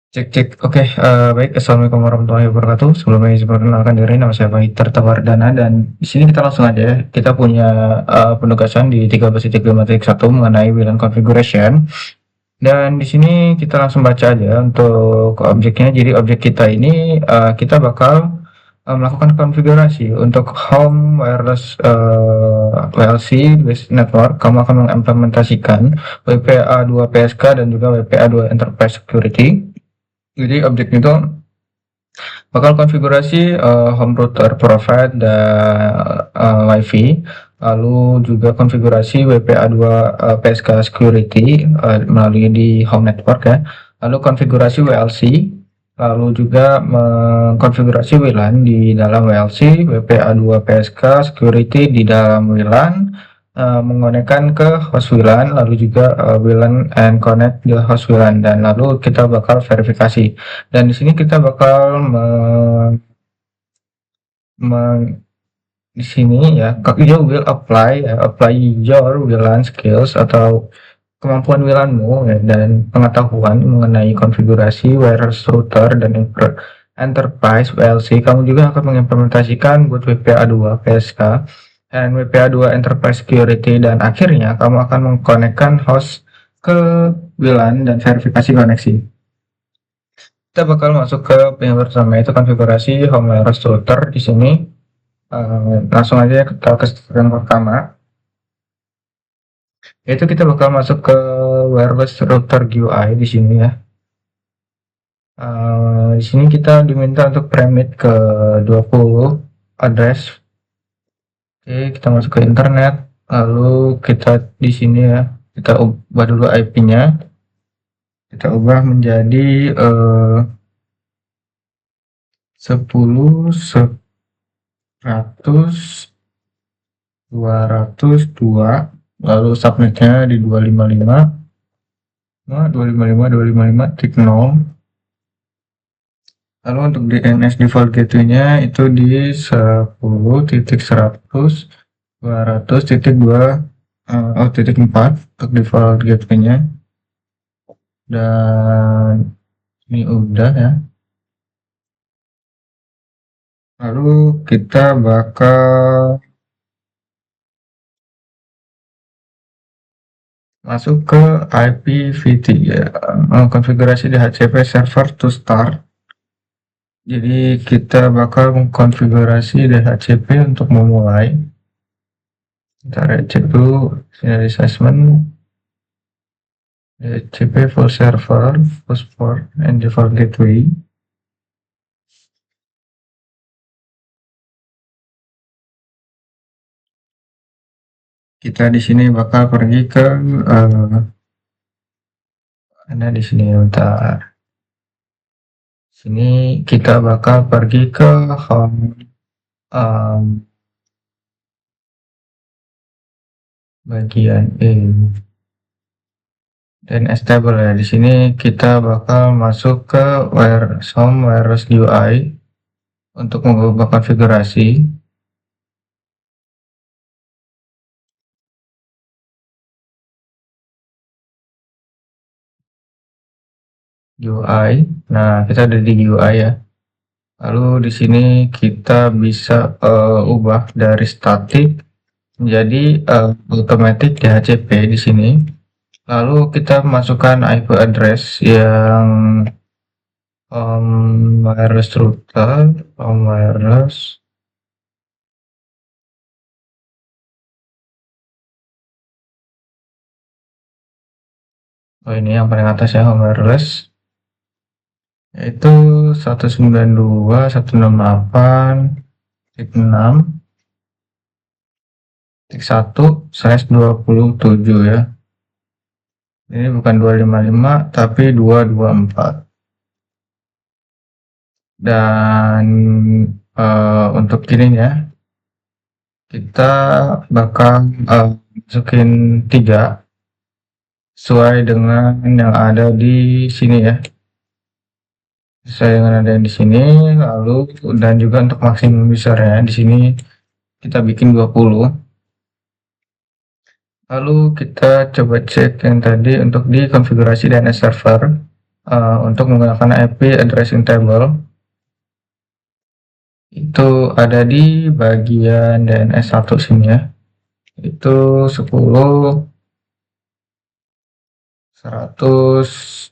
Cek cek. Oke, baik. Assalamualaikum warahmatullahi wabarakatuh. Sebelumnya izin perkenalkan diri, nama saya Baiter Tawardana dan di sini kita langsung aja ya. Kita punya penugasan di 13.5.1 mengenai VLAN configuration. Dan di sini kita langsung baca aja untuk objeknya. Jadi objek kita ini kita bakal melakukan konfigurasi untuk home wireless WLC based network. Kamu akan mengimplementasikan WPA2 PSK dan juga WPA2 Enterprise Security. Jadi objek itu bakal konfigurasi home router provide dan WiFi, lalu juga konfigurasi WPA2 PSK security melalui di home network ya, lalu konfigurasi WLC, lalu juga mengkonfigurasi WLAN di dalam WLC, WPA2 PSK security di dalam WLAN, mengonekkan ke host WLAN, lalu juga WLAN and connect the host WLAN, dan lalu kita bakal verifikasi. Dan di sini kita bakal di sini ya, you will apply your WLAN skills atau kemampuan WLANmu ya, dan pengetahuan mengenai konfigurasi wireless router dan enterprise WLC. Kamu juga akan mengimplementasikan buat WPA2 PSK dan WPA2 Enterprise Security, dan akhirnya kamu akan mengkonekkan host ke WLAN dan verifikasi koneksi. Kita bakal masuk ke yang pertama, itu konfigurasi home wireless router. Di sini langsung aja kita ke yang pertama, yaitu kita bakal masuk ke wireless router GUI di sini ya. Di sini kita diminta untuk permit ke 20 address. Oke, kita masuk ke internet, lalu kita di sini ya, kita ubah dulu IP-nya. Kita ubah menjadi 10 100 202, lalu subnetnya di 255.255.0. Lalu untuk DNS default gateway-nya itu di 10.100.200.2.4 untuk default gateway-nya. Dan ini udah ya. Lalu kita bakal masuk ke IPv3 ya, konfigurasi DHCP server to start. Jadi kita bakal mengkonfigurasi DHCP untuk memulai. Kita cek dulu scenario assessment. DHCP full server, full port, and default gateway. Kita di sini bakal pergi ke ada di sini bentar. Sini kita bakal pergi ke home bagian dan stable ya. Di sini kita bakal masuk ke home wireless UI untuk mengubah konfigurasi. UI. Nah, kita ada di UI ya. Lalu di sini kita bisa ubah dari static menjadi automatic DHCP di sini. Lalu kita masukkan IP address yang wireless router, wireless. Oh, ini yang paling atas ya, home wireless. Yaitu 192.168.6.1/27 ya. Ini bukan 255 tapi 224. Dan untuk ininya kita bakal masukin 3 sesuai dengan yang ada di sini ya. Sesuai dengan ada yang di sini, lalu dan juga untuk maksimum usernya di sini kita bikin 20. Lalu kita coba cek yang tadi untuk di konfigurasi DNS server. untuk menggunakan IP addressing table itu ada di bagian DNS1 sini ya, itu 10 100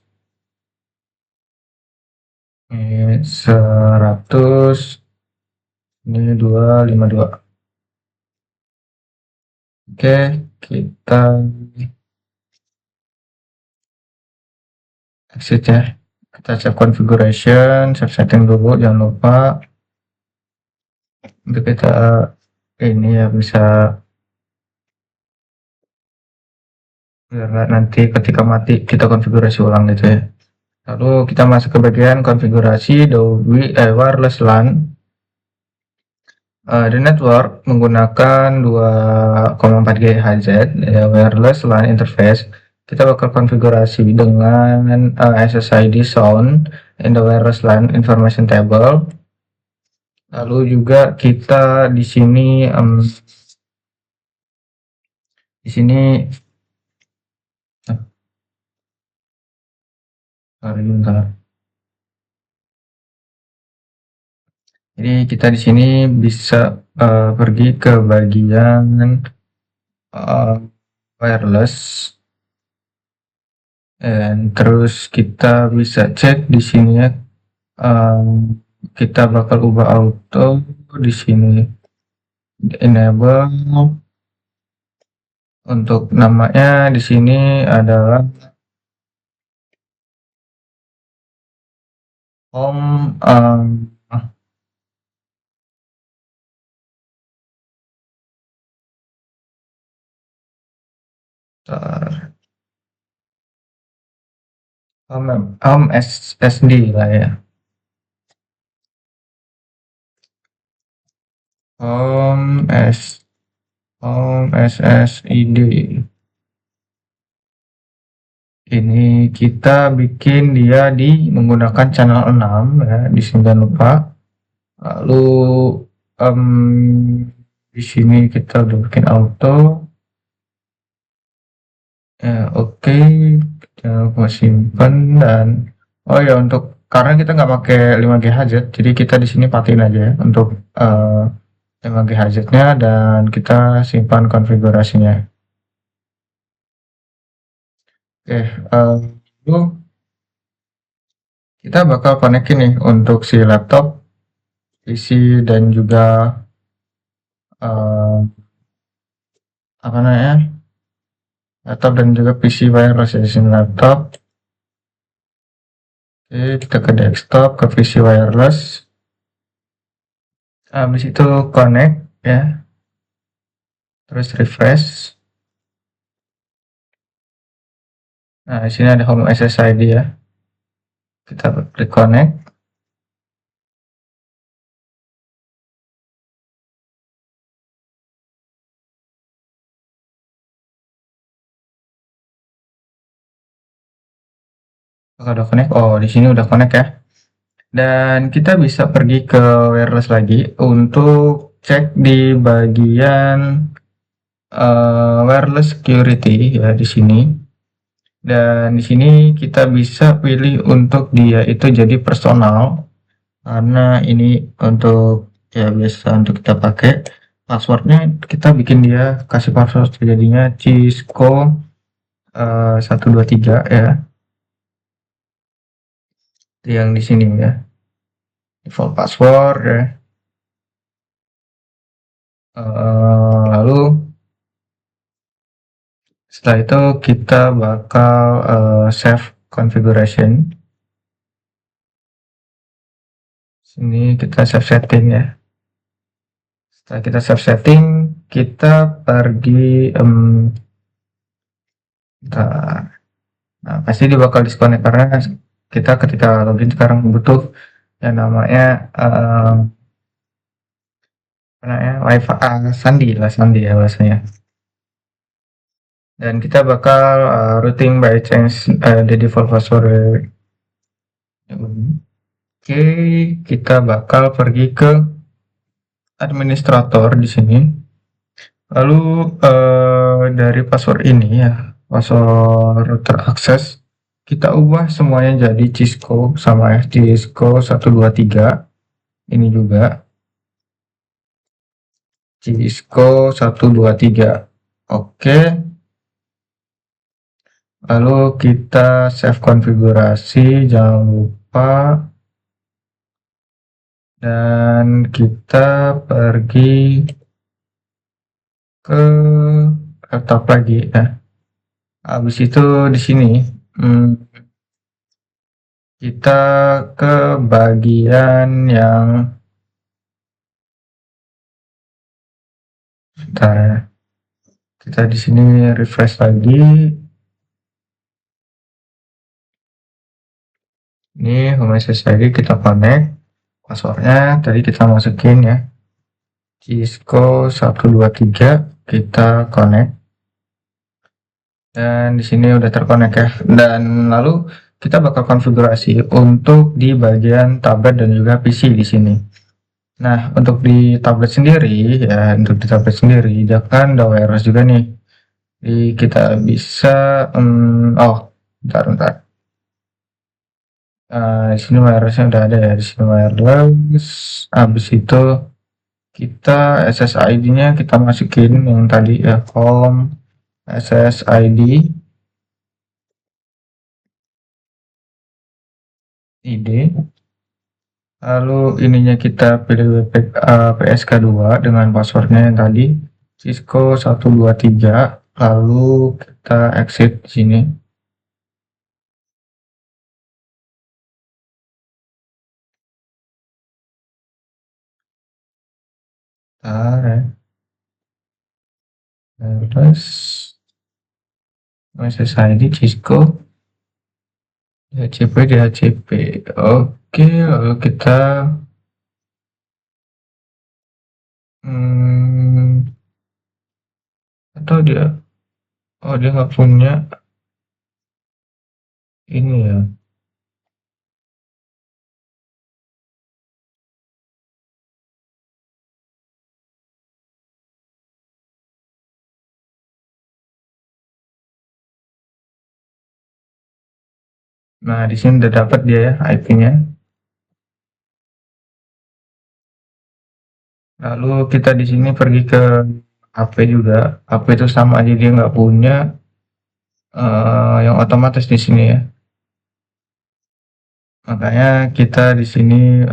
ini 100 ini 252. Oke, kita exit ya, kita save configuration, save setting dulu, jangan lupa untuk kita ini ya, bisa biar nanti ketika mati kita konfigurasi ulang gitu ya. Lalu kita masuk ke bagian konfigurasi wireless LAN. The network menggunakan 2,4 GHz ya, wireless LAN interface. Kita bakal konfigurasi dengan SSID sound in the wireless LAN information table. Lalu juga kita di sini bentar. Jadi kita di sini bisa pergi ke bagian wireless, dan terus kita bisa cek di sini ya. Kita bakal ubah auto di sini, enable. Untuk namanya di sini adalah home home SSD lah ya, home SSID. Ini kita bikin dia menggunakan channel 6 ya, di sini jangan lupa. Lalu di sini kita udah bikin auto ya. Oke, kita simpan. Dan oh ya, untuk karena kita nggak pakai 5 GHz, jadi kita di sini patiin aja ya untuk 5 GHz-nya, dan kita simpan konfigurasinya. Oke, lalu kita bakal connect nih untuk si laptop, PC, dan juga apa namanya, laptop dan juga PC wireless ya, di sini laptop. Oke, kita ke desktop, ke PC wireless. Habis itu connect ya, terus refresh. Nah, di sini ada home SSID ya. Kita klik connect. Kalau udah connect, oh di sini udah connect ya. Dan kita bisa pergi ke wireless lagi untuk cek di bagian wireless security ya, di sini. Dan di sini kita bisa pilih untuk dia itu jadi personal, karena ini untuk ya biasa untuk kita pakai. Passwordnya kita bikin dia, kasih password jadinya Cisco 123 ya, yang di sini ya, default password ya. Lalu setelah itu kita bakal save configuration. Sini kita save setting ya. Setelah kita save setting, kita pergi nah pasti dia bakal disconnect karena kita ketika login sekarang butuh yang namanya wifi sandi ya bahasanya. Dan kita bakal routing by change the default password. Oke, kita bakal pergi ke administrator di sini. Lalu dari password ini ya, password router access, kita ubah semuanya jadi Cisco sama ya, Cisco 123. Ini juga Cisco 123. Oke, lalu kita save konfigurasi, jangan lupa, dan kita pergi ke laptop lagi. Nah, habis itu di sini kita ke bagian yang kita di sini refresh lagi. Ini home SSID kita connect. Passwordnya tadi kita masukin ya, Cisco 123, kita connect. Dan di sini udah terkonek ya. Dan lalu kita bakal konfigurasi untuk di bagian tablet dan juga PC di sini. Nah, untuk di tablet sendiri ya, jangan ada wireless juga nih. Jadi kita bisa bentar. Di sini wirelessnya udah ada ya, di sini wireless. Habis itu kita SSID-nya kita masukin yang tadi ya, home SSID ID. Lalu ininya kita pilih PSK2 dengan passwordnya yang tadi Cisco 123. Lalu kita exit di sini. Terus SSID Cisco DHCP. Oke, lalu kita atau dia nggak punya ini ya. Nah, di sini udah dapat dia ya IP-nya. Lalu kita di sini pergi ke HP juga. HP itu sama aja dia nggak punya yang otomatis di sini ya. Makanya kita di sini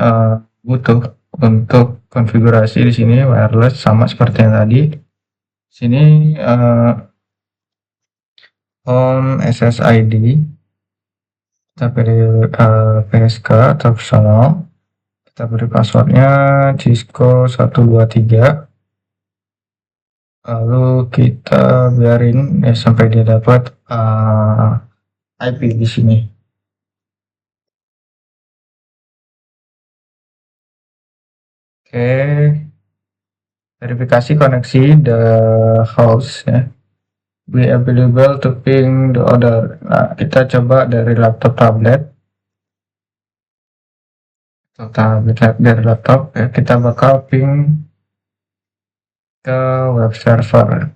butuh untuk konfigurasi di sini wireless sama seperti yang tadi. Sini home SSID, kita pilih PSK atau personal, kita beri passwordnya Cisco 123. Lalu kita biarin ya sampai dia dapat IP di sini. Oke, verifikasi koneksi the host ya. Be available to ping the order. Nah, kita coba dari laptop tablet. Dari laptop ya, kita bakal ping ke web server.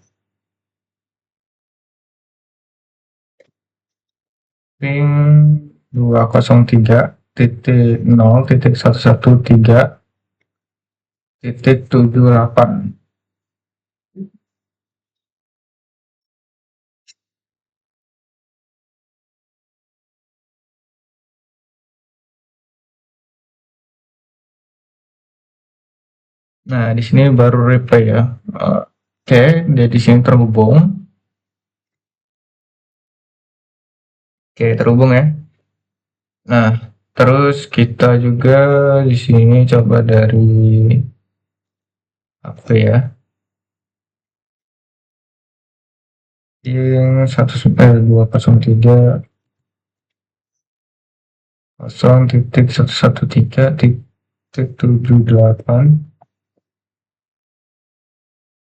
Ping 203.0.113.78. Nah, di sini baru replay ya. Oke, dia di sini terhubung. Oke, terhubung ya. Nah, terus kita juga di sini coba dari HP ya. Ping 203.0.113.78.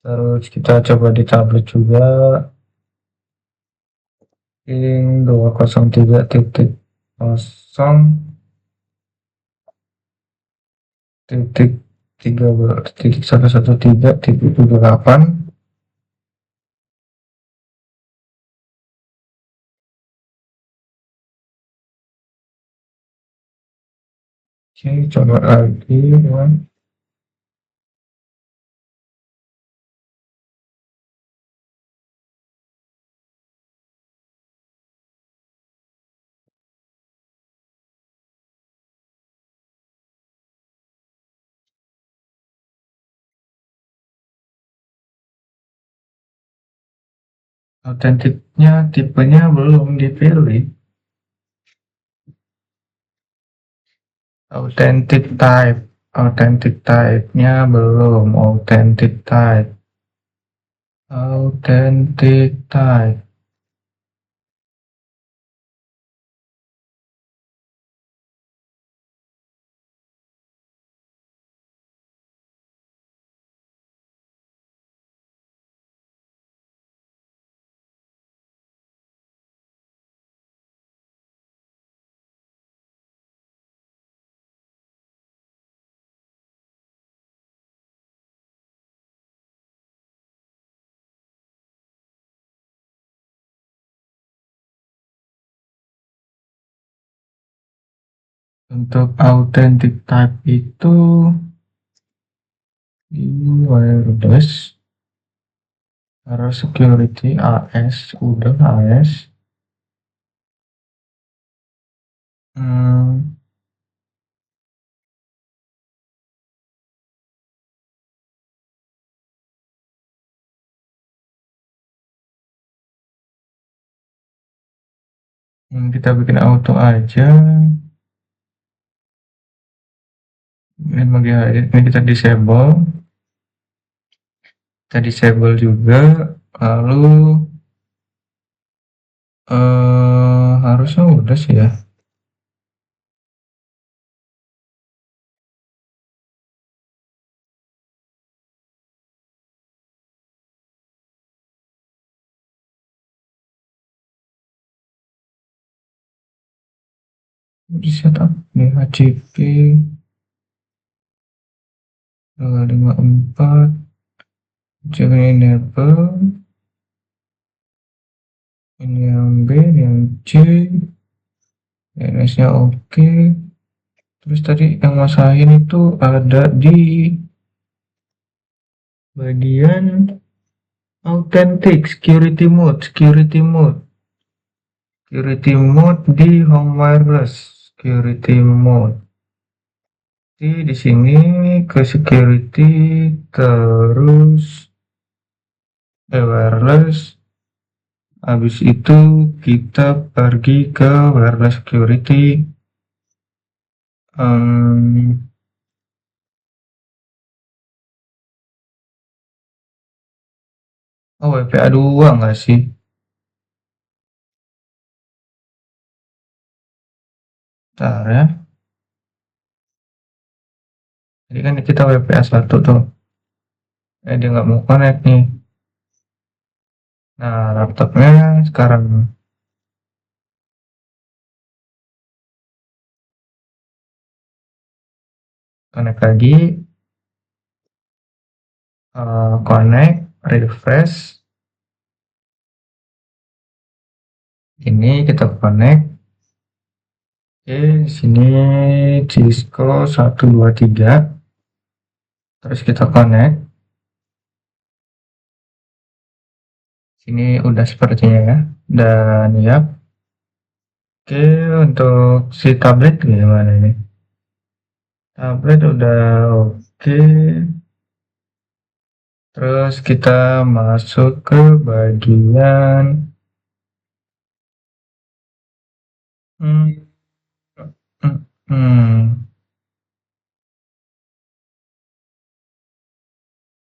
Terus kita coba di tablet juga. Ping 203.0.113.78. Oke, coba lagi ya. Autentiknya tipenya belum dipilih. Authentic type-nya belum. Authentic type. Untuk authentic type itu di wireless harus security AS, udah AS. Hmm, kita bikin auto aja. Ini kita disable juga. Lalu harusnya udah sih ya. Di setup nih HCP 254 jangan enable, ini yang B, ini yang C, DNS nya oke. Terus tadi yang masahin itu ada di bagian authentic security mode di home wireless security mode. Jadi di sini ke security terus wireless. Habis itu kita pergi ke wireless security. Oh, WPA 2 nggak sih? Bentar ya. Jadi kan kita WPA 1 tuh. Dia nggak mau connect nih. Nah, laptopnya sekarang connect lagi. Connect, refresh. Ini kita connect. Oke, di sini Cisco 123. Terus kita connect. Sini udah sepertinya ya. Dan ya. Oke, untuk si tablet gimana ini? Tablet udah oke. Terus kita masuk ke bagian hmm, hmm, hmm.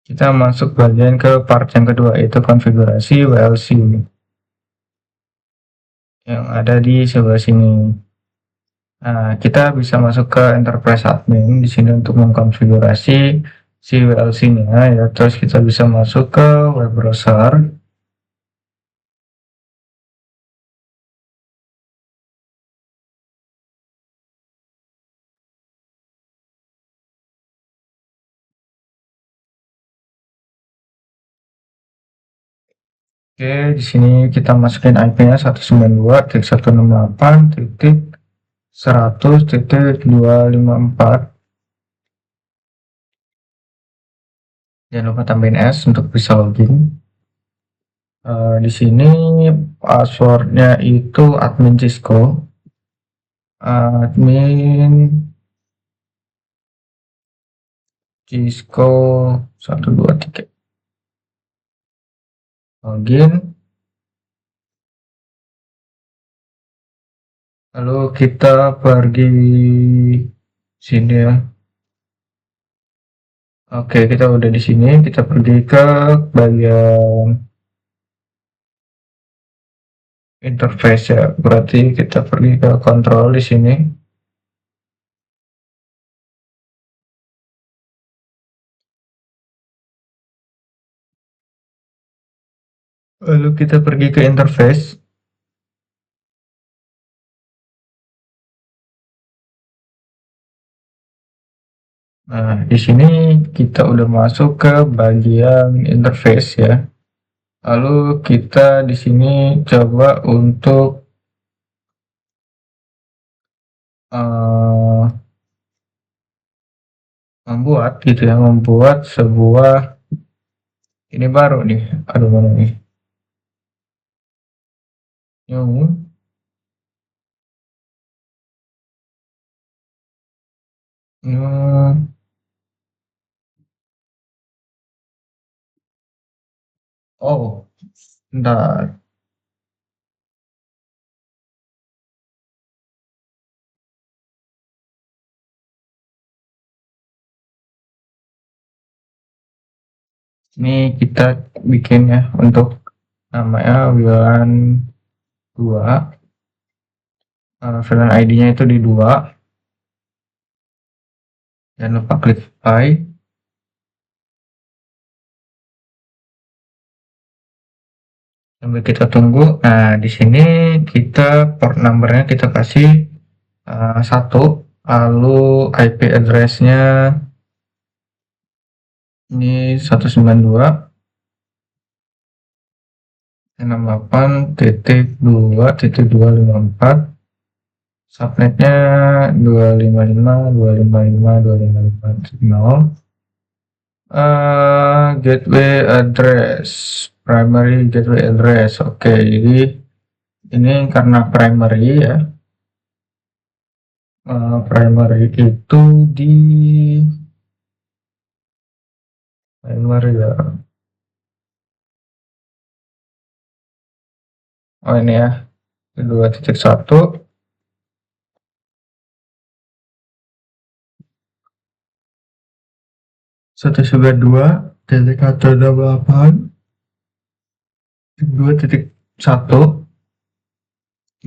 Kita masuk bagian ke part yang kedua, yaitu konfigurasi WLC yang ada di sebelah sini. Nah, kita bisa masuk ke enterprise admin di sini untuk mengkonfigurasi si WLC-nya ya. Terus kita bisa masuk ke web browser. Oke, di sini kita masukin IP-nya 192.168.168. 100.254. Jangan lupa tambahin S untuk bisa login. Di sini passwordnya itu admin Cisco, admin Cisco 123. Login. Lalu kita pergi sini ya. Oke, kita udah di sini. Kita pergi ke bagian interface ya. Berarti kita pergi ke kontrol di sini. Lalu kita pergi ke interface. Nah, di sini kita udah masuk ke bagian interface ya. Lalu kita di sini coba untuk membuat gitu ya, membuat sebuah ini baru nih. Aduh mana nih? New. New. Oh, bentar. Ini kita bikin ya untuk namanya WLAN 2. VLAN ID-nya itu di 2. Jangan lupa klik apply. Sambil kita tunggu. Nah, di sini kita port numbernya kita kasih 1, lalu IP address-nya ini 192.168.2.254. Subnetnya 255.255.255.0. Gateway address, primary gateway address. Oke, jadi ini karena primary ya. Primary itu di primary ya. Oh ini ya, 2.1. 192.168 2.1,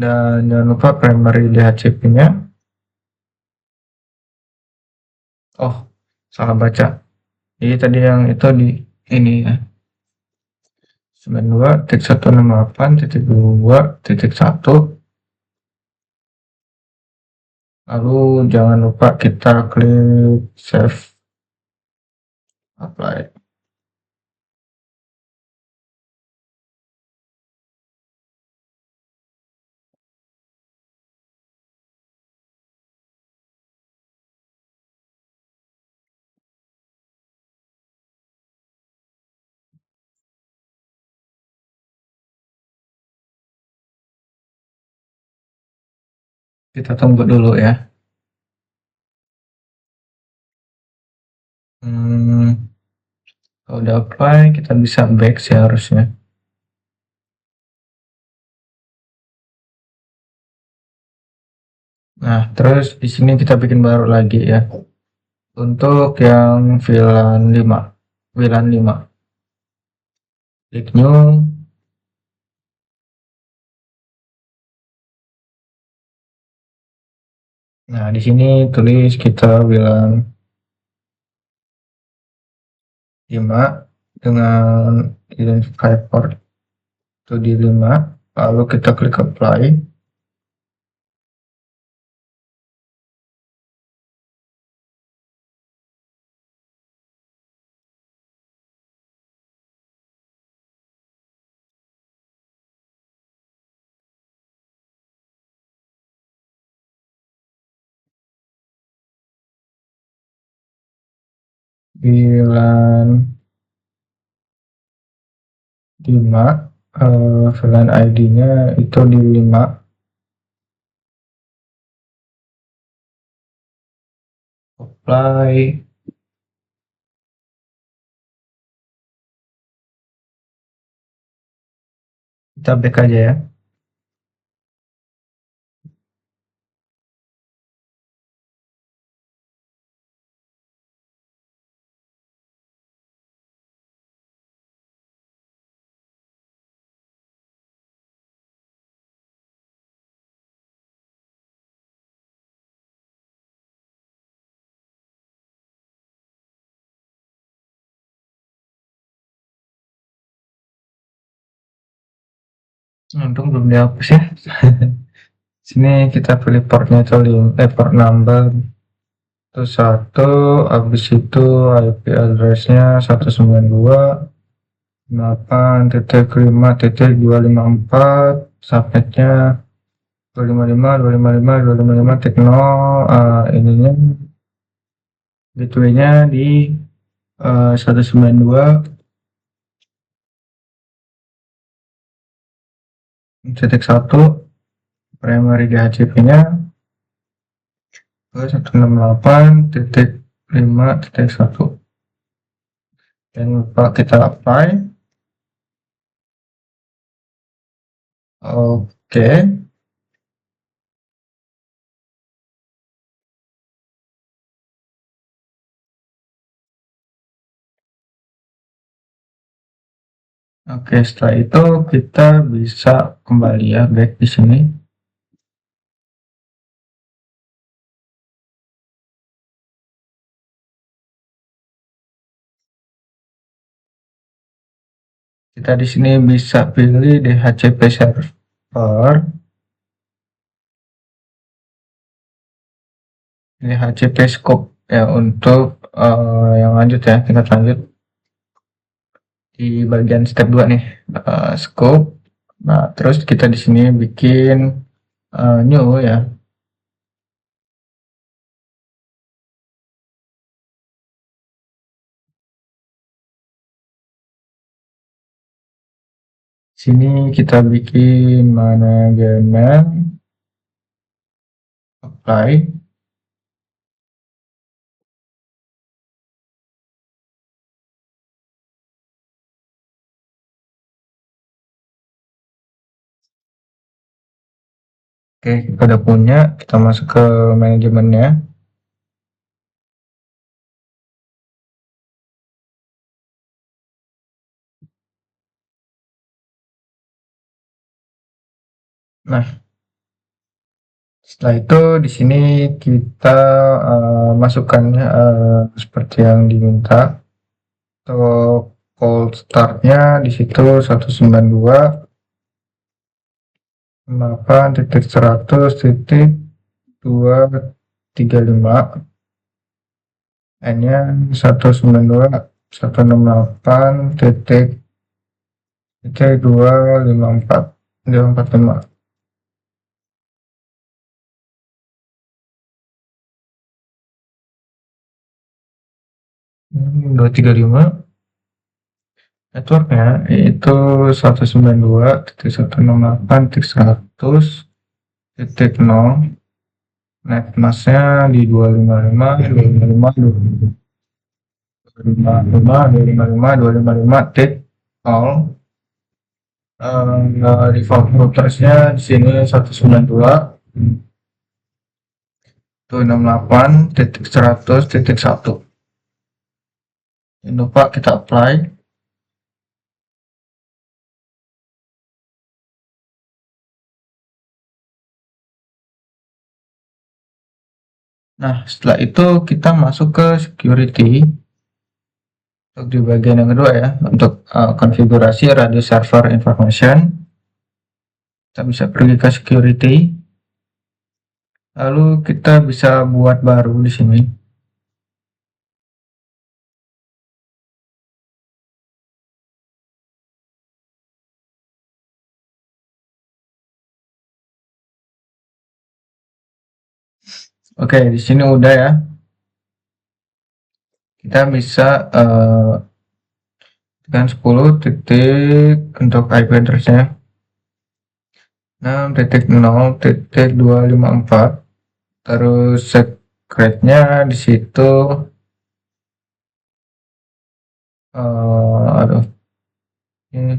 dan jangan lupa primary DHCP-nya. Oh, salah baca. Jadi tadi yang itu di ini ya. 92.168.2.1. Lalu jangan lupa kita klik save, apply. Kita tunggu dulu ya. Kalau udah apply, kita bisa back sih harusnya. Nah, terus di sini kita bikin baru lagi ya. Untuk yang VLAN 5. VLAN 5. Klik new. Nah, di sini tulis kita VLAN 5 dengan identifier port itu di 5. Lalu kita klik apply. VLAN 5, VLAN ID-nya itu di 5, apply, kita back aja ya. Untung belum dihapus ya. Sini kita pilih portnya itu port number itu 1, habis itu IP address-nya 192.8.5.254, subnetnya 255.255.255 Tekno, ininya gateway-nya di 192.1 primary DHCP-nya ke 168.5.1 dan lupa kita apply. Oke. Oke, setelah itu kita bisa kembali ya back di sini. Kita di sini bisa pilih DHCP server, DHCP scope ya untuk yang lanjut ya, tingkat lanjut di bagian step 2 nih, scope. Nah, terus kita di sini bikin new ya. Sini kita bikin manajemen, apply. Oke, kita udah punya, kita masuk ke manajemennya. Nah, setelah itu di sini kita masukkan seperti yang diminta. Untuk cold startnya di situ 192.8.100.235, N-nya 192.254.255. 235 networknya itu 192.168.100.0, net masknya di 255, 255, 255, 255, 255, tik all. Default routersnya di sini 192.268.100.1. Jangan lupa kita apply. Nah, setelah itu kita masuk ke security. Untuk di bagian yang kedua ya, untuk konfigurasi radio server information, kita bisa pergi ke security. Lalu kita bisa buat baru di sini. Oke, di sini udah ya. kita bisa tekan 10 titik untuk IP address-nya 6.0.254, terus secret-nya di situ aduh ini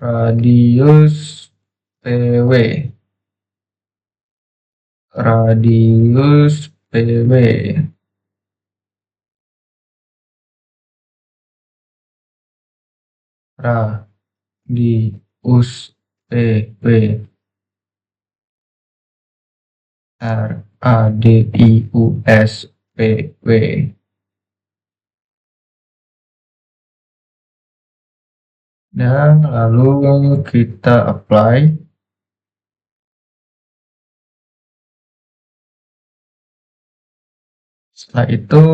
radius PW, radius PW, radius PW, radius PW. Dan lalu kita apply. Setelah itu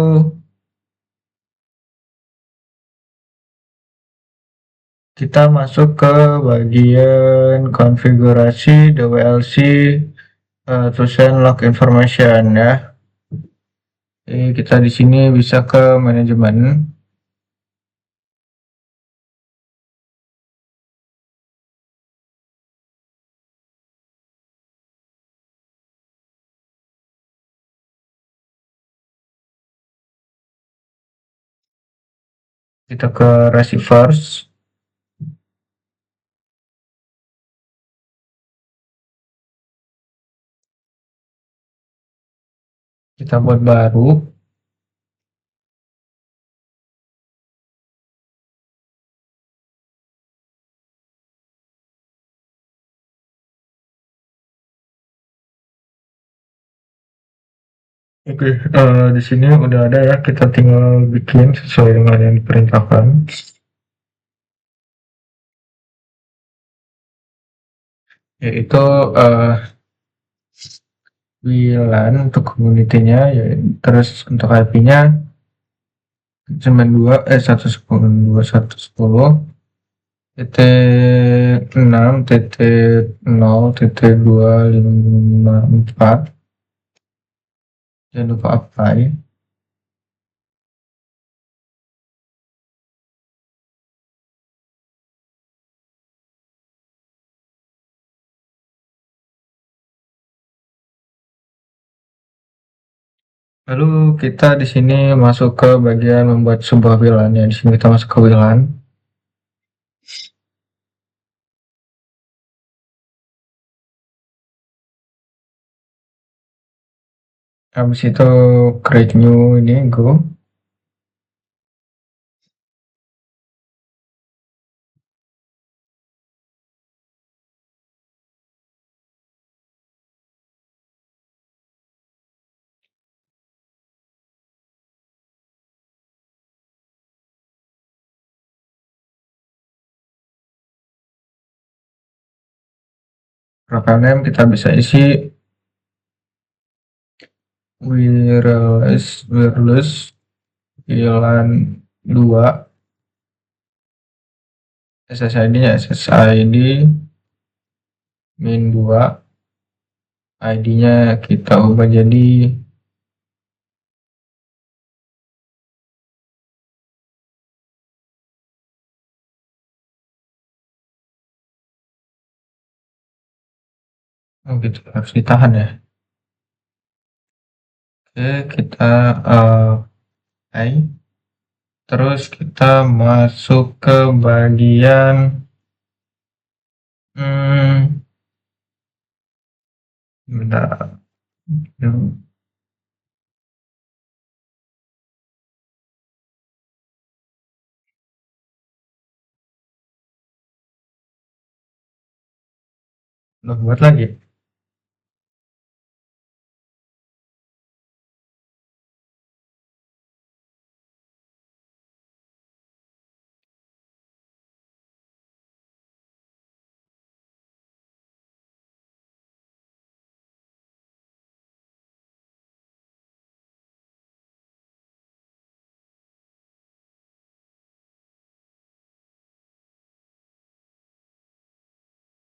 kita masuk ke bagian konfigurasi DWLC tulisan log information ya. Kita di sini bisa ke manajemen. Kita ke receivers. Kita buat baru. Oke, di sini udah ada ya. Kita tinggal bikin sesuai dengan yang diperintahkan. Yaitu WLAN untuk community-nya, ya, terus untuk IP-nya 192.110 titik 6 titik 0 titik 254. Jangan lupa apply. Lalu kita di sini masuk ke bagian membuat sebuah WLAN ya. Di sini kita masuk ke WLAN. Habis itu create new ini go. Profile name kita bisa isi wireless WLAN 2. SSID-nya SSID min 2. ID-nya kita ubah jadi oh gitu, harus ditahan ya. Oke, kita apply. Terus kita masuk ke bagian bentar. Buat lagi.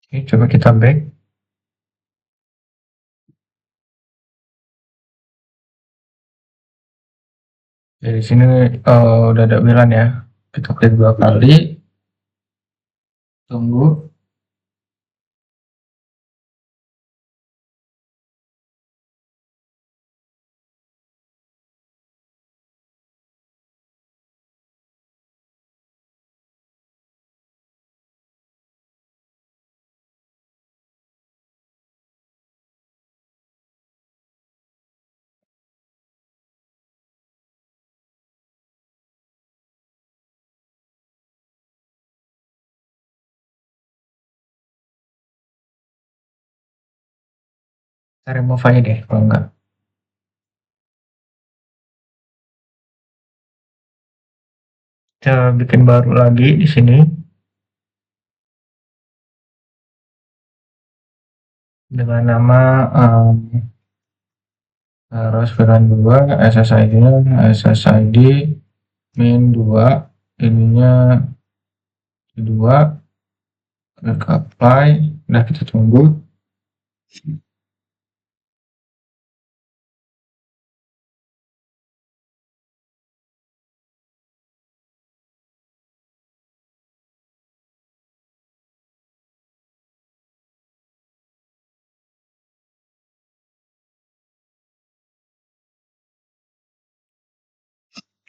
Oke, coba kita back. Ya di sini udah ada bilan ya. Kita klik 2 kali, tunggu. Kita remove aja deh kalau enggak. Kita bikin baru lagi di sini dengan nama Rosviran 2, SSID-nya SSID min 2, ininya 2, klik apply, udah kita tunggu.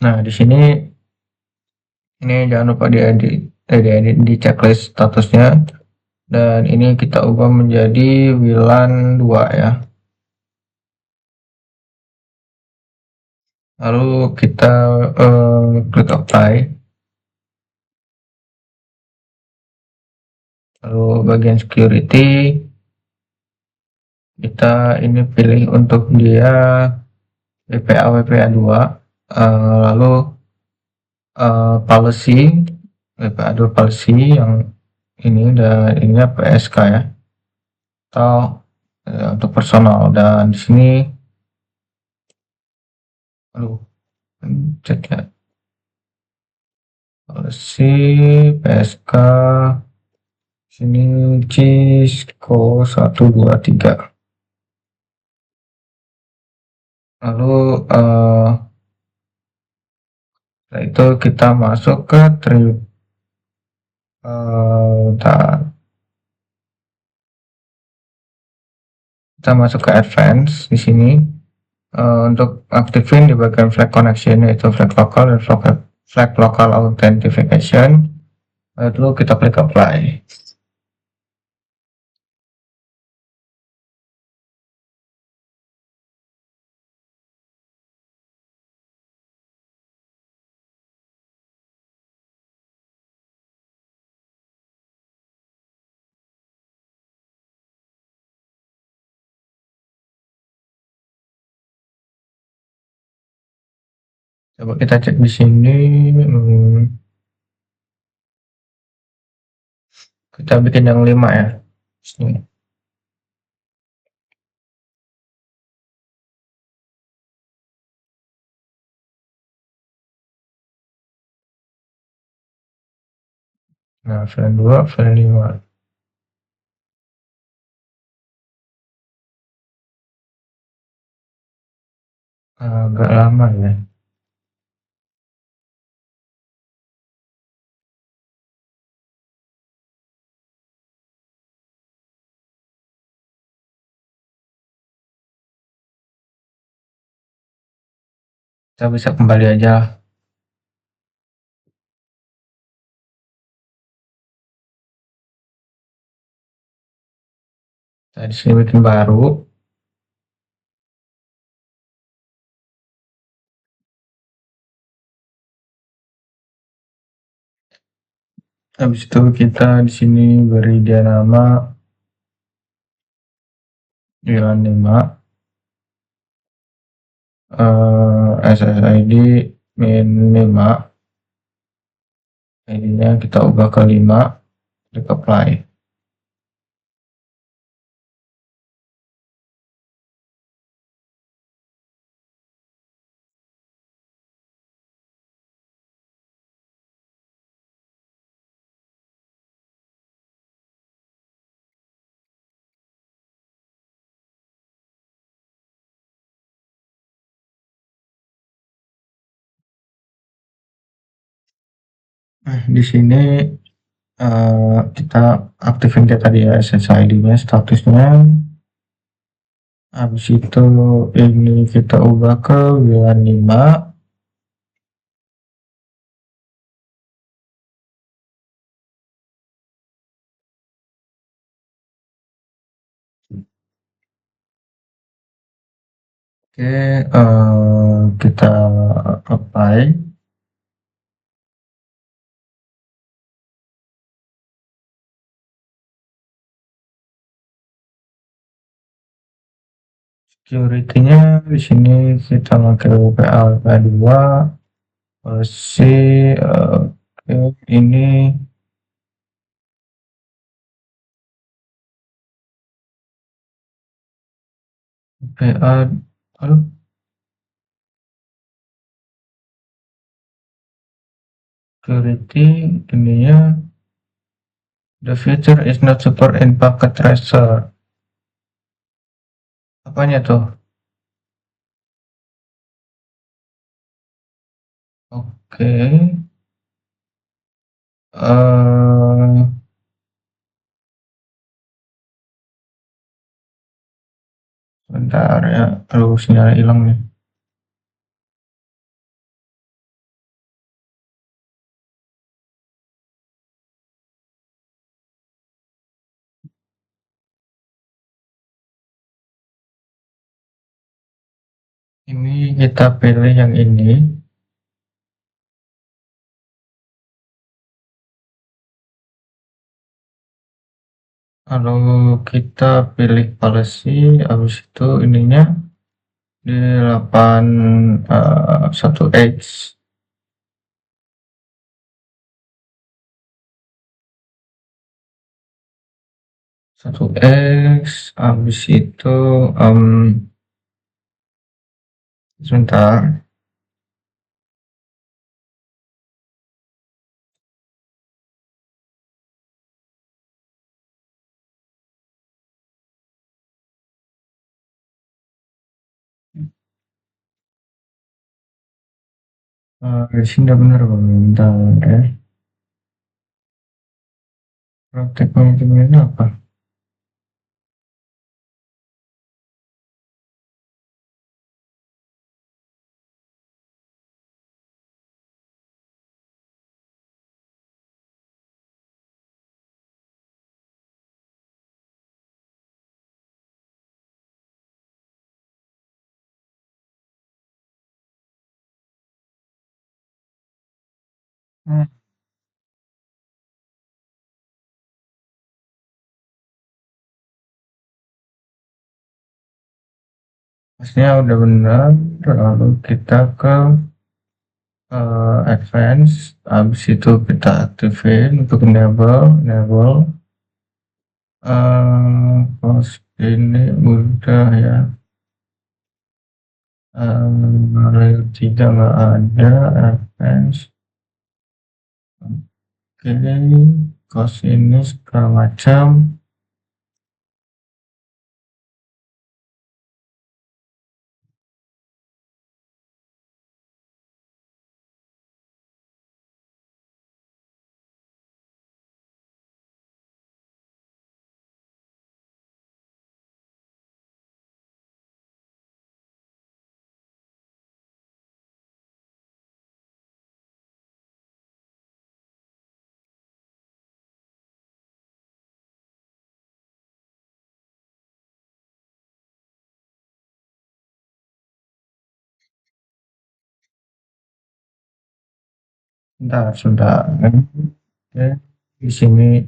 Nah, di sini ini jangan lupa diedit di checklist statusnya, dan ini kita ubah menjadi WLAN 2 ya. Lalu kita klik apply. Lalu bagian security kita ini pilih untuk dia WPA 2, lalu policy WPA 2 policy yang ini, dan ininya PSK ya, atau untuk personal. Dan di sini aduh cek ya, policy PSK sini Cisco 123. Lalu setelah itu kita masuk ke kita masuk ke advance di sini. Untuk aktifin di bagian flag connection, yaitu flag local dan flag local authentication. Lalu kita klik apply. Coba kita cek di sini. Kita bikin yang 5 ya. Sini. Nah, VLAN 2, VLAN 5. Agak lama ya. Kita bisa kembali aja. Kita di sini bikin baru. Habis itu kita di sini beri dia nama VLAN 5, SSID min 5, ID-nya kita ubah ke 5, klik apply. Nah, di sini kita aktifin kayak tadi ya SSID-nya, statusnya. Habis itu ini kita ubah ke WLAN 5. Oke, kita apply. Security-nya di sini kita pakai WPA2, policy, oke, ini WPA, aduh, security ininya the feature is not support in packet tracer. Apanya tuh? Oke, bentar ya, aduh sinyalnya hilang nih. Ini kita pilih yang ini. Kalau kita pilih policy, habis itu ininya di 81H. 1X, habis itu sebentar. Di sini udah bener Bang. Bentar ya. Praktek manajemen apa? Hmm, Pastinya udah benar. Lalu kita ke advance. Habis itu kita aktifin untuk enable. Post ini udah ya. Layer 3 nggak ada. Advance. Oke, cost ini segala macam. Bentar, sudah. Oke, di sini.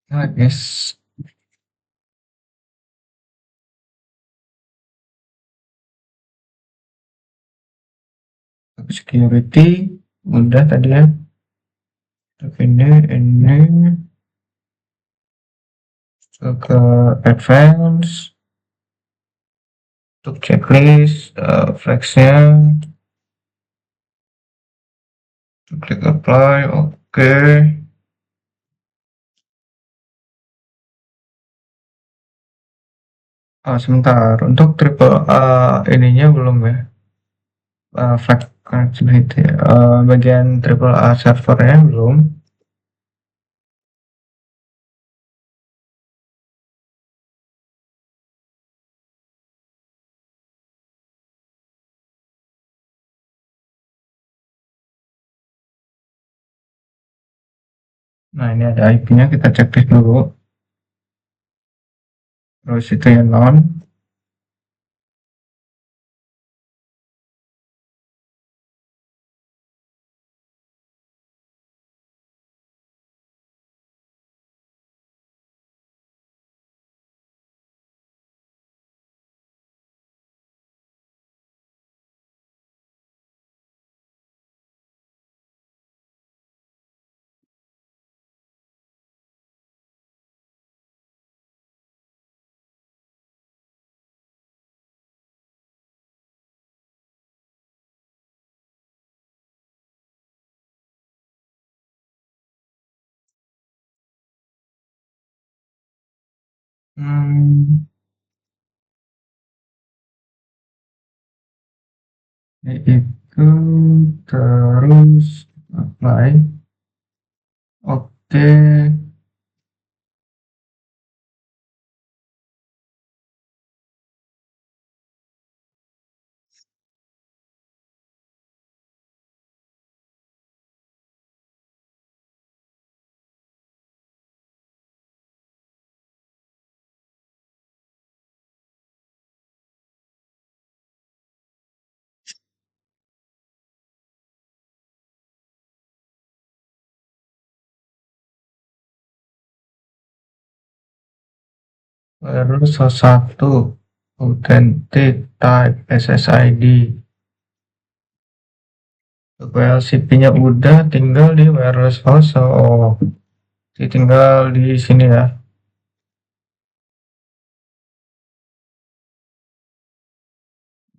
Nah, guys, security udah tadi ya. Tapi ini ke advance untuk checklist, flexnya, klik apply, oke. Sebentar, untuk triple A ininya belum ya. flag connectivity, bagian triple A servernya belum. Nah, ini ada IP-nya, kita cek dulu. Terus itu yang non. Hmm, itu terus apply. Oke, lalu salah satu authentic type SSID. WLCP-nya udah, tinggal di wireless host. Oh, tinggal di sini ya.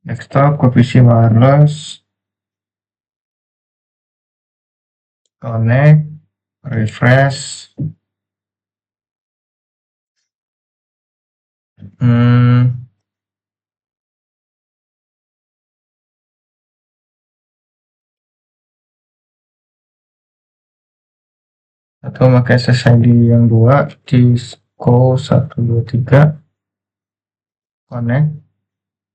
Desktop ke PC wireless, connect, refresh. Hmm, atau pakai SSID yang dua, Cisco 123, connect.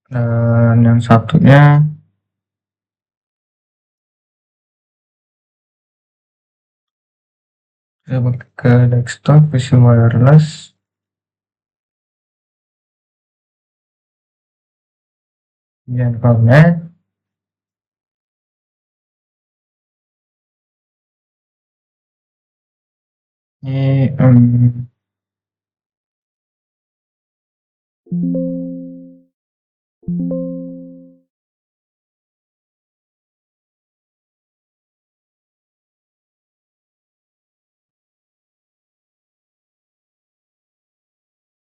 Dan yang satunya saya ke desktop PC wireless. Kemudian connect. Ini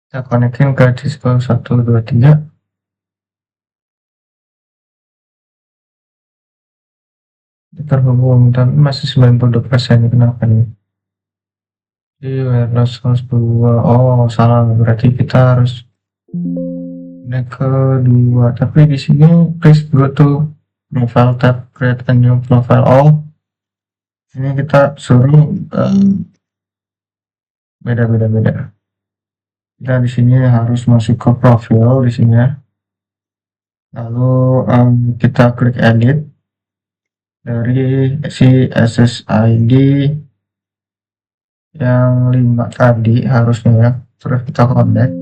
kita konekin ke Cisco 123. Terhubung, tapi masih 92%. Kenapa nih? Di wireless host 2. Oh, salah. Berarti kita harus naik ke 2. Tapi di sini please go to profile tab, create a new profile all. Ini kita suruh beda-beda. Kita di sini harus masuk ke profil di sini ya. Lalu kita klik edit dari si SSID yang 5 tadi harusnya ya. Terus kita connect.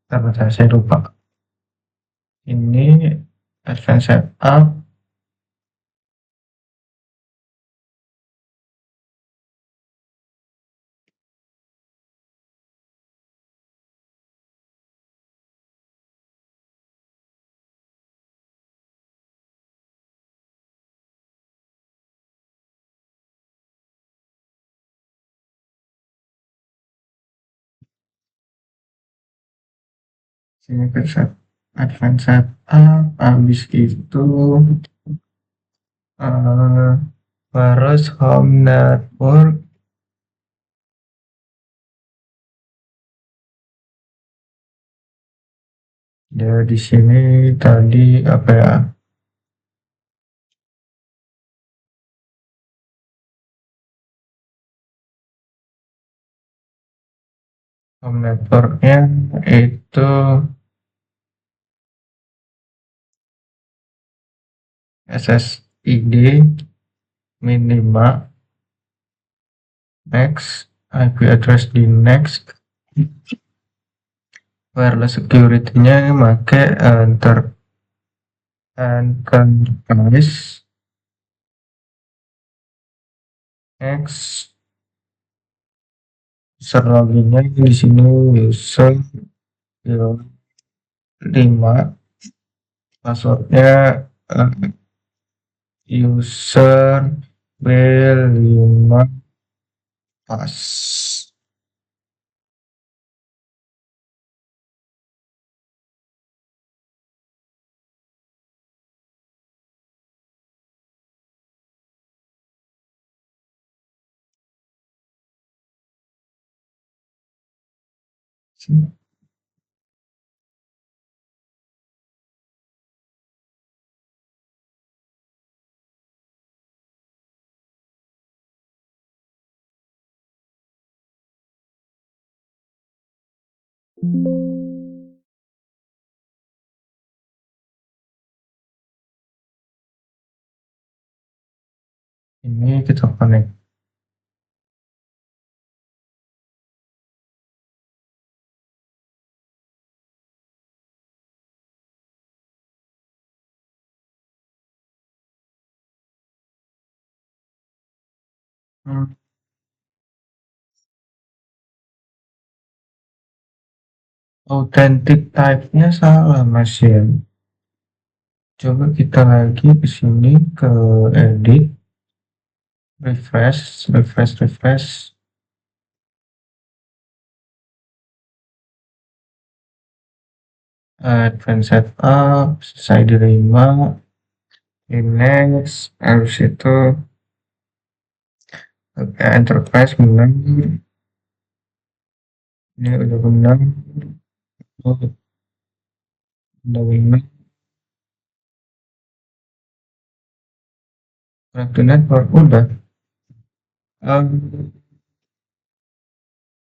Bentar, saya lupa. Ini advance setup. Sini ke set advance setup. Habis itu wireless home network. Ya, di sini tadi apa ya? Home networknya itu SSID minimal next, IP address di next, wireless security-nya make enterprise next, user loginnya di sini user 5, passwordnya user B5 pas. Ini kita connect. Authentic type-nya salah Mas ya. Coba kita lagi ke sini ke edit, refresh. Advanced setup, selesai diterima, next, habis itu enterprise benar, ini udah benar, udah benar, connect network udah.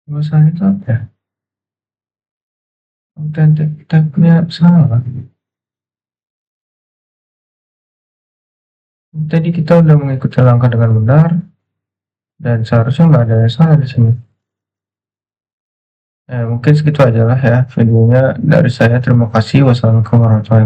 Masalah itu apa ya? Authentic type-nya salah. Tadi kita udah mengikuti langkah dengan benar dan seharusnya nggak ada yang salah di sini. Mungkin segitu aja lah ya videonya dari saya. Terima kasih. Wassalamualaikum warahmatullahi wabarakatuh.